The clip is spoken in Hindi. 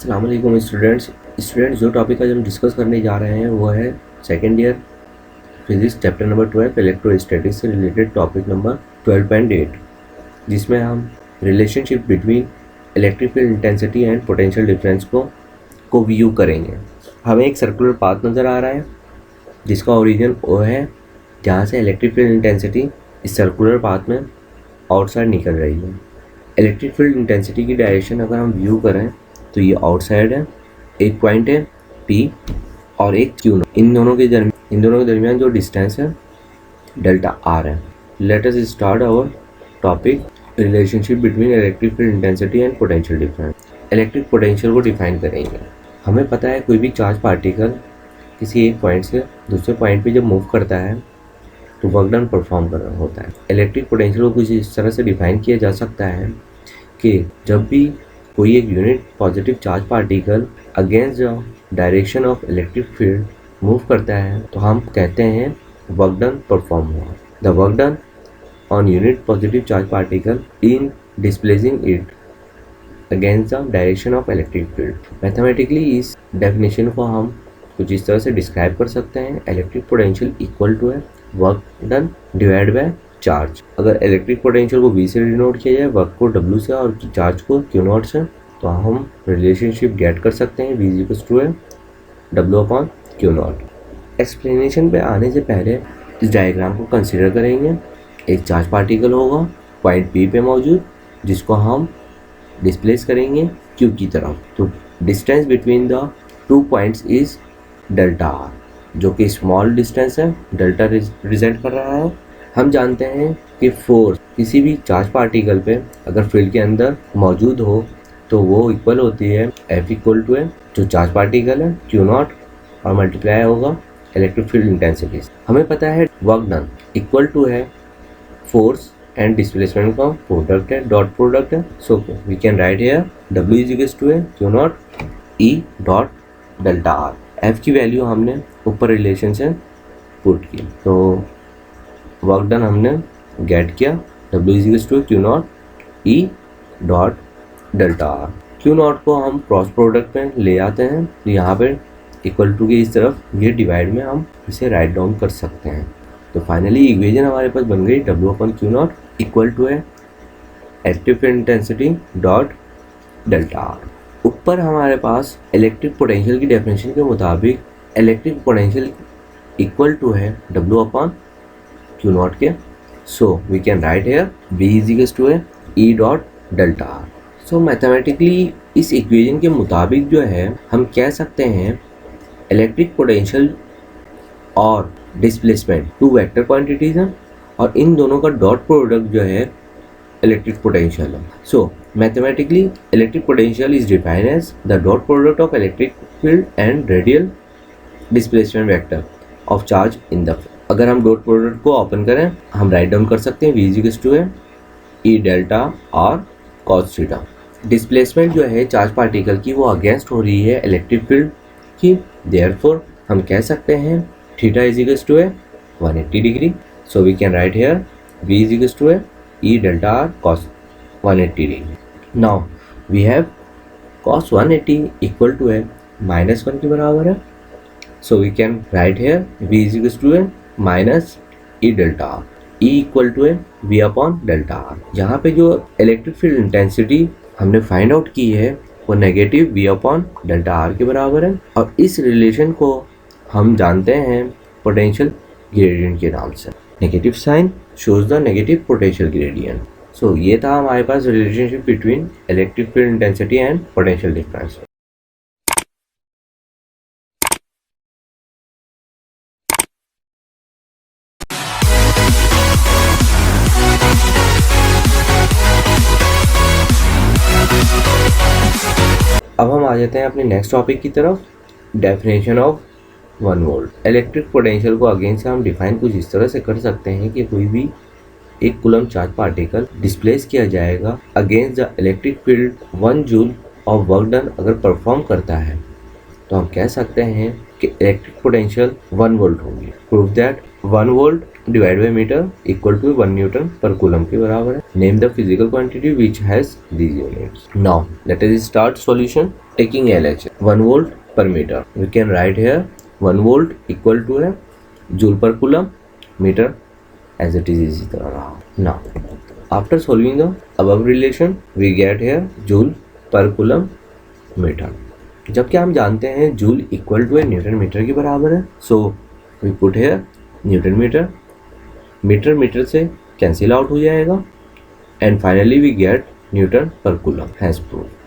अस्सलाम वालेकुम स्टूडेंट्स जो टॉपिक आज हम डिस्कस करने जा रहे हैं वो है second year physics chapter number 12 electrostatics से रिलेटेड टॉपिक नंबर 12.8, जिसमें हम relationship between electric field intensity and potential difference को व्यू करेंगे। हमें एक सर्कुलर पाथ नज़र आ रहा है जिसका ओरिजिन वो है जहाँ से इलेक्ट्रिक फील्ड इंटेंसिटी इस सर्कुलर पाथ में आउटसाइड निकल रही है। इलेक्ट्रिक फील्ड इंटेंसिटी की डायरेक्शन अगर हम व्यू करें तो ये आउटसाइड है, एक पॉइंट है P और एक Q। इन दोनों के दरमियान जो डिस्टेंस है डेल्टा R है। Let us start our topic relationship between electric field intensity and potential difference. Electric potential को डिफाइन करेंगे। हमें पता है कोई भी चार्ज पार्टिकल किसी एक पॉइंट से दूसरे पॉइंट पे जब मूव करता है तो वर्क डन परफॉर्म करना होता है। इलेक्ट्रिक पोटेंशियल को कुछ इस तरह से डिफाइन किया जा सकता है कि जब भी कोई एक unit positive charge particle against the direction of electric field move करता है तो हम कहते हैं वर्क डन परफॉर्म हुआ। The work done on unit positive charge particle in displacing it against the direction of electric field. Mathematically इस डेफिनेशन को हम कुछ इस तरह से डिस्क्राइब कर सकते हैं। इलेक्ट्रिक पोटेंशियल इक्वल टू है work done divide by charge. अगर इलेक्ट्रिक पोटेंशियल को V से डिनोट किया जाए, वर्क को W से और चार्ज को Q0 से, तो हम रिलेशनशिप गेट कर सकते हैं V = W/Q0। एक्सप्लेनेशन पे आने से पहले इस डायग्राम को कंसीडर करेंगे। एक चार्ज पार्टिकल होगा पॉइंट P पे मौजूद जिसको हम डिस्प्लेस करेंगे Q की तरफ। तो distance between the two points is delta R, जो कि स्मॉल डिस्टेंस है, डेल्टा रिप्रेजेंट कर रहा है। हम जानते हैं कि फोर्स किसी भी चार्ज पार्टिकल पे अगर फील्ड के अंदर मौजूद हो तो वो इक्वल होती है F = जो चार्ज पार्टिकल है Q0 और मल्टीप्लाई होगा इलेक्ट्रिक फील्ड इंटेंसिटी। हमें पता है वर्क डन इक्वल टू है फोर्स एंड डिस्प्लेसमेंट का प्रोडक्ट है, डॉट प्रोडक्ट है। So we can write here W = Q0 E.ΔR। F की वैल्यू हमने ऊपर रिलेशन से पुट की, तो वर्क डन हमने गेट किया W = Q0 E.ΔR। Q0 को हम क्रॉस प्रोडक्ट में ले आते हैं तो यहाँ पे इक्वल टू के इस तरफ ये डिवाइड में हम इसे राइट डाउन कर सकते हैं। तो फाइनली इक्वेशन हमारे पास बन गई W/Q0 इक्वल टू है electric field intensity dot delta R। ऊपर हमारे पास इलेक्ट्रिक पोटेंशियल की डेफिनेशन के मुताबिक इलेक्ट्रिक पोटेंशियल इक्वल टू है W/Q0 के। So we can write here V = E.ΔR। So mathematically इस इक्वेशन के मुताबिक जो है हम कह सकते हैं इलेक्ट्रिक पोटेंशियल और डिस्प्लेसमेंट टू वेक्टर क्वांटिटीज हैं और इन दोनों का डॉट प्रोडक्ट जो है इलेक्ट्रिक पोटेंशियल है। So mathematically electric potential is defined as the dot product of electric field and radial displacement vector of charge in the field. अगर हम डॉट प्रोडक्ट को ओपन करें हम राइट डाउन कर सकते हैं V = E.ΔR cos theta. Displacement जो है चार्ज पार्टिकल की वो अगेंस्ट हो रही है इलेक्ट्रिक फील्ड की, देयरफॉर हम कह सकते हैं theta = 180 degree. So we can write here V = E.ΔR cos 180 degree. Now we have cos 180 equal to है -1 के बराबर है। So we can write here V = -E.ΔR। E = है V/ΔR। यहाँ पे जो इलेक्ट्रिक फील्ड इंटेंसिटी हमने फाइंड आउट की है वो नेगेटिव V/ΔR के बराबर है और इस रिलेशन को हम जानते हैं पोटेंशियल ग्रेडियंट के नाम से। Negative sign shows the negative potential gradient. So ये था हमारे पास relationship between electric field intensity and potential difference. अब हम आ जाते हैं अपने नेक्स्ट टॉपिक की तरफ, definition of 1 volt. Electric potential को अगेन से हम डिफाइन कुछ इस तरह से कर सकते हैं कि कोई भी एक कूलम चार्ज पार्टिकल डिस्प्लेस किया जाएगा against the electric field 1 joule of work done अगर परफॉर्म करता है तो हम कह सकते हैं कि इलेक्ट्रिक पोटेंशियल 1 वोल्ट होगी। Prove that 1 volt divide by metre equal to 1 newton per coulomb के बराबर है। Name the physical quantity which has these units. Now let us start solution taking LHS 1 volt per meter. We can write here 1 volt equal to a joule per coulomb meter as it is इसी तरह रहा. Now after solving the above relation we get here joule per coulomb meter. जबकि हम जानते हैं joule equal to a newton metre के बराबर है, so we put here newton metre. Metre metre से कैंसिल आउट हो जाएगा and finally we get newton per coulomb has proof.